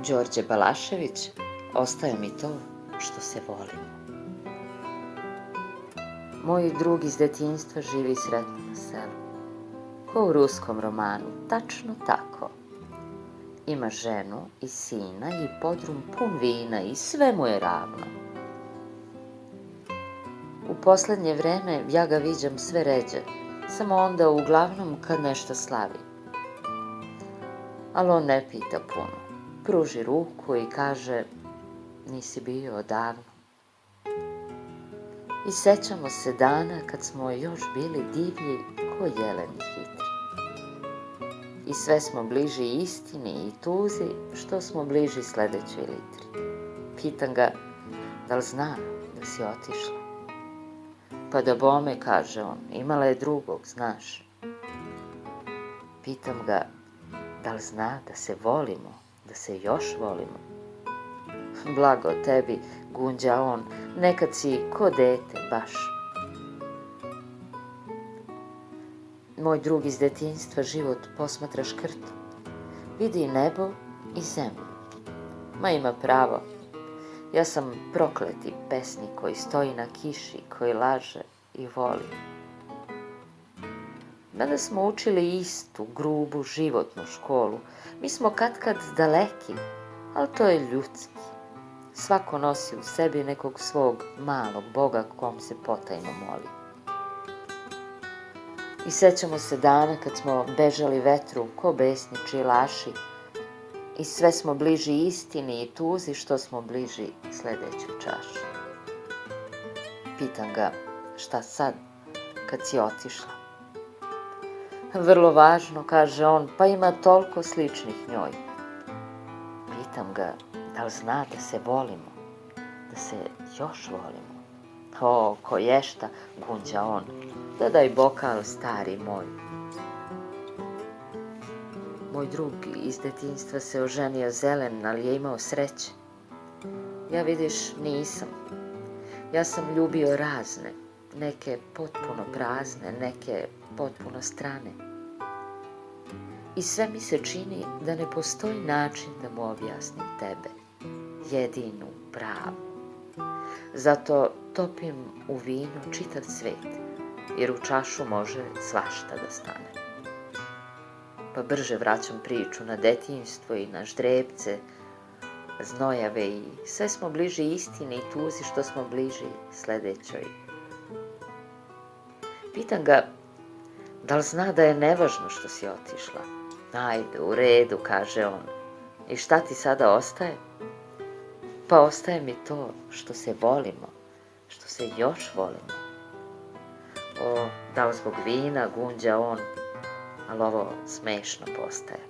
Đorđe Balašević, ostaje mi to što se volimo. Moj drug iz detinjstva živi sretno na selu, ko u ruskom romanu, tačno tako. Ima ženu i sina i podrum pun vina i sve mu je ravno. U poslednje vreme ja ga viđam sve ređe, samo onda uglavnom kad nešto slavi. Ali on ne pita puno, pruži ruku i kaže nisi bio odavno. I sećamo se dana kad smo još bili divlji ko jeleni hitri. I sve smo bliži istini i tuzi što smo bliži sledećoj litri. Pitam ga da li zna da si otišla. Pa da bome, kaže on, imala je drugog, znaš. Pitam ga da li zna da se volimo, da se još volimo. Blago tebi, gunđa on, nekad si ko dete, baš. Moj drug iz detinjstva život posmatra škrtom. Vidi nebo i zemlju. Ma ima pravo. Ja sam prokleti pesnik koji stoji na kiši, koji laže i voli. Mada smo učili istu, grubu, životnu školu, mi smo katkad daleki, ali to je ljudski. Svako nosi u sebi nekog svog malog Boga kom se potajno moli. I sećamo se dana kad smo bežali vetru ko besni čilaši i sve smo bliži istini i tuzi što smo bliži sledeću čašu. Pitam ga šta sad kad si otišla. Vrlo važno, kaže on, pa ima toliko sličnih njoj. Pitam ga da li zna da se volimo, da se još volimo. O, ko ješta, gunđa on, dodaj bokal, stari moj. Moj drug iz detinjstva se oženio zelen, ali je imao sreće. Ja, vidiš, nisam. Ja sam ljubio razne, neke potpuno prazne, neke potpuno strane. I sve mi se čini da ne postoji način da mu objasnim tebe, jedinu, pravu. Zato topim u vino čitav svet, jer u čašu može svašta da stane. Pa brže vraćam priču na detinjstvo i na ždrebce, znojave i sve smo bliži istini i tuzi što smo bliži sledećoj. Pitam ga da li zna da je nevažno što si otišla. Ajde, u redu, kaže on. I šta ti sada ostaje? Pa ostaje mi to što se volimo, što se još volimo. O, da li zbog vina, gunđa on, ali ovo smešno postaje.